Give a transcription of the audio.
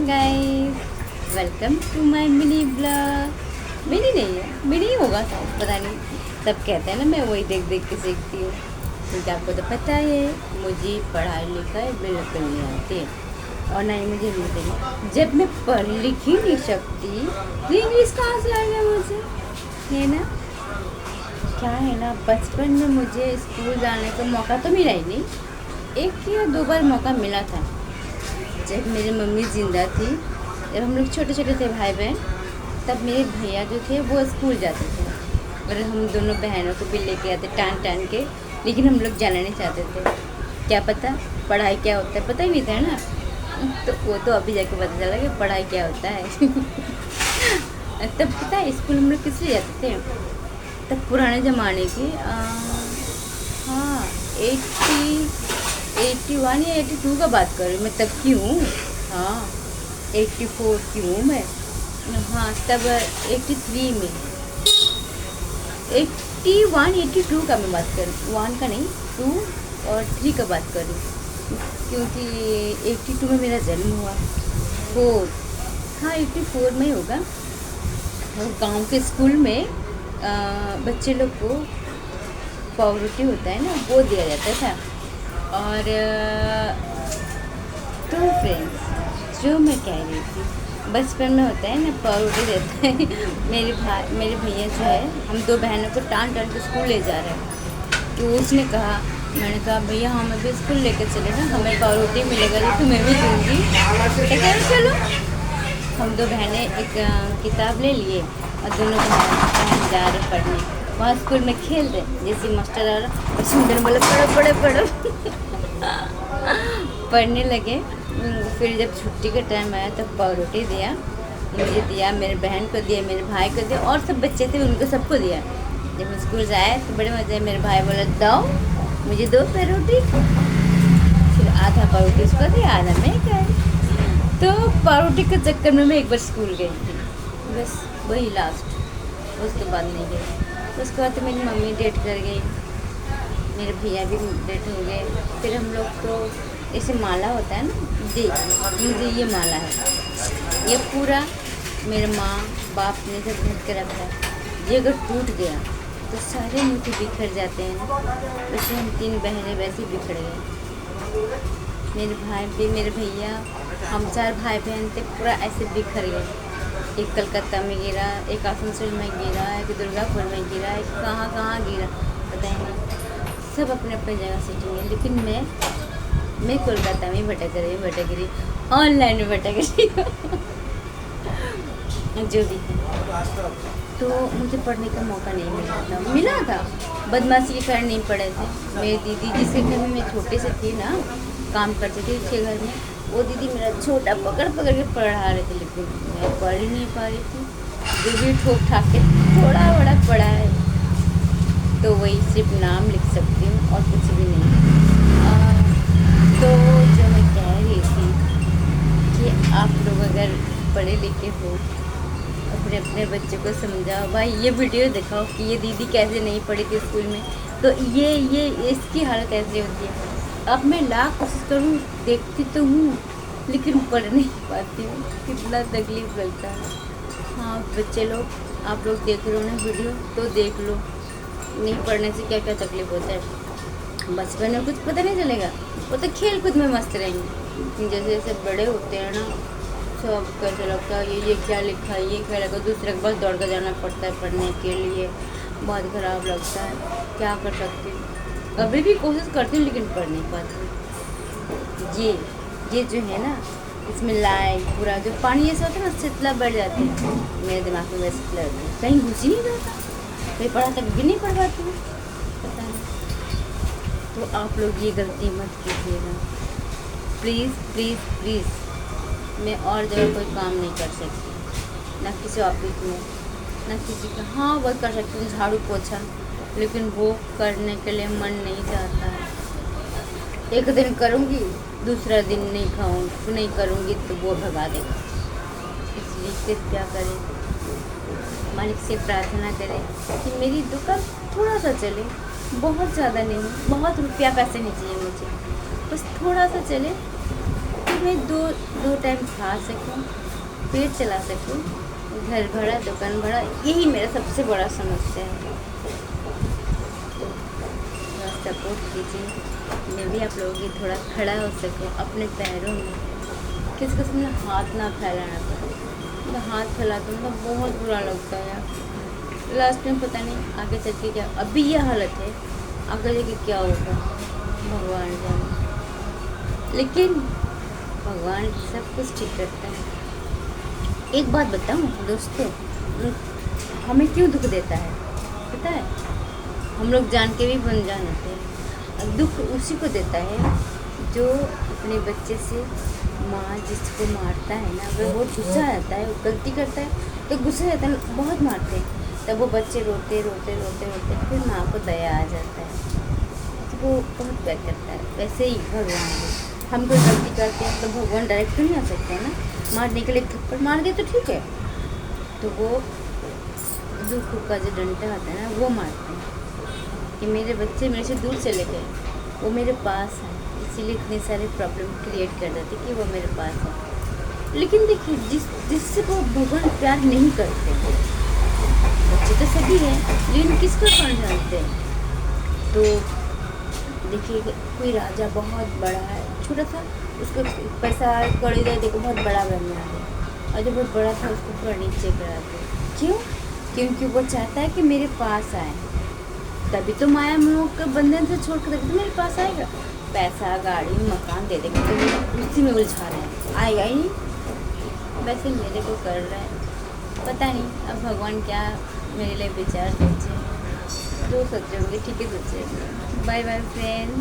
Guys, welcome to my mini blog. Mini नहीं है, mini होगा शायद, पता नहीं। सब कहते हैं ना मैं वही देख देख के सीखती हूँ, क्योंकि आपको तो पता है मुझे पढ़ाई लिखाई बिल्कुल नहीं आती और ना ही मुझे रीडिंग। जब मैं पढ़ लिख ही नहीं सकती तो इंग्लिश कहाँ से आ गया मुझे, है ना। क्या है ना, बचपन में मुझे स्कूल जाने का मौका तो मिला ही नहीं। एक या दो बार मौका मिला था जब मेरी मम्मी ज़िंदा थी। जब हम लोग छोटे छोटे थे भाई बहन, तब मेरे भैया जो थे वो स्कूल जाते थे और हम दोनों बहनों को भी लेके आते टान टान के, लेकिन हम लोग जाना नहीं चाहते थे। क्या पता पढ़ाई क्या होता है, पता ही नहीं था ना। तो वो तो अभी जाके पता चला कि पढ़ाई क्या होता है। तब पता है स्कूल हम लोग किस लिए जाते थे, तब पुराने ज़माने की हाँ 81 या 82 का बात कर रही हूँ मैं, तब की हूँ। हाँ 84 की हूँ मैं। हाँ तब 83 में 82 का मैं बात कर रही हूँ, 1 का नहीं 2 और 3 का बात कर रही हूँ, क्योंकि 82 में मेरा जन्म हुआ। 4 हाँ 84 में ही होगा। और गांव के स्कूल में बच्चे लोग को पावरोटी होता है ना, वो दिया जाता था। और तो फ्रेंड्स, जो मैं कह रही थी, बचपन में होता है ना पावरोटी देता है। मेरे भैया जो है, हम दो बहनों को टान टान के स्कूल ले जा रहे हैं। तो उसने कहा, मैंने कहा भैया हमें भी स्कूल लेकर चले ना, हमें पावरोटी मिलेगा तो तुम्हें भी दूँगी। तो कह रहे चलो। हम दो बहनें एक किताब ले लिए और दोनों बहन जा रहे पढ़ने। वहाँ स्कूल में खेल रहे, जैसे मास्टर आ रहा और सुंदर बोले पढ़ो पढ़ो पढ़ो। पढ़ने लगे। फिर जब छुट्टी का टाइम आया तब पावरोटी दिया, मुझे दिया, मेरे बहन को दिया, मेरे भाई को दिया, और सब बच्चे थे उनको सबको दिया। जब हम स्कूल से आए तो बड़े मज़े। मेरे भाई बोला दो मुझे, दो पावरोटी। फिर आधा पावरोटी उसको दिया, आधा मैं खाई। तो पावरोटी के चक्कर में मैं एक बार स्कूल गई थी, बस वही लास्ट। उसके बाद नहीं गई। उसके बाद तो मेरी मम्मी डेट कर गई, मेरे भैया भी डेट हो गए। फिर हम लोग तो ऐसे माला होता है ना, मुझे ये माला है, ये पूरा मेरे माँ बाप ने जब घर के रखा है। ये अगर टूट गया तो सारे मुझे बिखर जाते हैं ना, वैसे हम 3 बहनें वैसे बिखर गए। मेरे भाई भी, मेरे भैया, हम 4 भाई बहन थे, पूरा ऐसे बिखर गए। एक कलकत्ता में गिरा, एक आसनसोल में गिरा, एक दुर्गापुर में गिरा, एक कहाँ कहाँ गिरा पता ही नहीं। सब अपने अपने जगह सेटिंग है, लेकिन मैं कोलकाता में भटक रही, ऑनलाइन में भटक रही हूँ। जो भी है, तो मुझे पढ़ने का मौका नहीं मिला था। बदमाशी के कारण नहीं पढ़े थे। मेरी दीदी जिसके घर में मैं छोटे से थी ना, काम करती थी उसके घर में, वो दीदी मेरा छोटा पकड़ पकड़ के पढ़ा रहे थे, लेकिन मैं पढ़ ही नहीं पा रही थी। जो भी ठोक ठाक के थोड़ा बड़ा पढ़ा है, तो वही सिर्फ नाम लिख सकती हूँ और कुछ भी नहीं। तो जो मैं कह रही थी कि आप लोग अगर पढ़े लिखे हो, अपने अपने बच्चों को समझाओ। भाई ये वीडियो दिखाओ कि ये दीदी कैसे नहीं पढ़ी थी स्कूल में, तो ये इसकी हालत ऐसी होती है। अब मैं लाख कोशिश करूँ, देखती तो हूँ लेकिन पढ़ नहीं पाती हूँ, कितना तकलीफ लगता है। हाँ बच्चे लोग, आप लोग देख रहे हो ना वीडियो, तो देख लो नहीं पढ़ने से क्या क्या तकलीफ होता है। बचपन में कुछ पता नहीं चलेगा, वो तो खेल कूद में मस्त रहेंगे। जैसे जैसे बड़े होते हैं ना, सब कैसे लगता है ये क्या लिखा है, ये क्या लिखा, दूसरे के पास दौड़ कर जाना पड़ता है पढ़ने के लिए। बहुत ख़राब लगता है, क्या कर सकती हूँ। अभी भी कोशिश करती हूँ लेकिन पढ़ नहीं पाती। ये जो है ना, इसमें लाइन पूरा जो पानी जैसा होता है ना, शीतला बढ़ जाती है मेरे दिमाग में, वैसे लगता है कहीं घुस ही नहीं जाता, कहीं पढ़ा तक भी नहीं पढ़ पाती हूँ, पता नहीं। तो आप लोग ये गलती मत कीजिएगा प्लीज़ प्लीज़ प्लीज़। मैं और जगह कोई काम नहीं कर सकती, ना किसी ऑफिस में, ना किसी का। हाँ वो कर सकती हूँ झाड़ू पोछा, लेकिन वो करने के लिए मन नहीं चाहता है। एक दिन करूँगी, दूसरा दिन नहीं करूँगी तो वो भगा देगा। इसलिए सिर्फ क्या करें, मालिक से प्रार्थना करें कि मेरी दुकान थोड़ा सा चले, बहुत ज़्यादा नहीं, बहुत रुपया पैसे नहीं चाहिए मुझे, बस थोड़ा सा चले, तो मैं दो दो टाइम खा सकूं, पेट चला सकूं, घर भाड़ा दुकान भाड़ा, यही मेरा सबसे बड़ा समस्या है। थोड़ा सपोर्ट कीजिए, मैं भी आप लोगों की थोड़ा खड़ा हो सकूं अपने पैरों में, किसी किस्म में हाथ ना फैलाना पड़े। मैं हाथ फैलाती हूँ तो बहुत बुरा लगता है यार। लास्ट में पता नहीं आगे चल के क्या, अभी ये हालत है, आगे जाके क्या होगा भगवान जाने, लेकिन भगवान सब कुछ ठीक करता है। एक बात बताऊँ दोस्तों, हमें क्यों दुख देता है पता है? हम लोग जान के भी अनजान होते हैं। दुख उसी को देता है जो अपने बच्चे से, माँ जिसको मारता है ना, वह बहुत गुस्सा आता है, वो गलती करता है तो गुस्सा आता है, बहुत मारते हैं, तब वो बच्चे रोते रोते रोते रोते फिर माँ को दया आ जाता है, तो वो बहुत प्यार करता है। वैसे ही भगवान भी, हम कोई गलती करते हैं तो भगवान डायरेक्ट तो नहीं आ सकते हैं ना, मारने के लिए थप्पड़ मार दे तो ठीक है, तो वो दुख का जो डंडा आता है ना वो मारते हैं कि मेरे बच्चे मेरे से दूर चले गए, वो मेरे पास है, इसीलिए इतने सारे प्रॉब्लम क्रिएट कर देते कि वो मेरे पास है। लेकिन देखिए जिससे वो भगवान प्यार नहीं करते, बच्चे तो सभी हैं लेकिन किसको कौन जानते हैं। तो देखिए कोई राजा बहुत बड़ा है, छोटा सा उसको पैसा कौड़ी दे, देखो बहुत बड़ा बनना है, और जो बहुत बड़ा था उसको थोड़ा नीचे करा दे, क्यों? क्योंकि वो चाहता है कि मेरे पास आए, तभी तो माया मोह के बंधन से छोड़ कर तो मेरे पास आएगा। पैसा गाड़ी मकान दे देंगे तो उसी में उलझा रहे हैं, आएगा ही नहीं। वैसे मेरे को कर रहा है, पता नहीं अब भगवान क्या मेरे लिए विचार सोचे, जो सोचे होंगे ठीक है सोचे। Bye bye friend.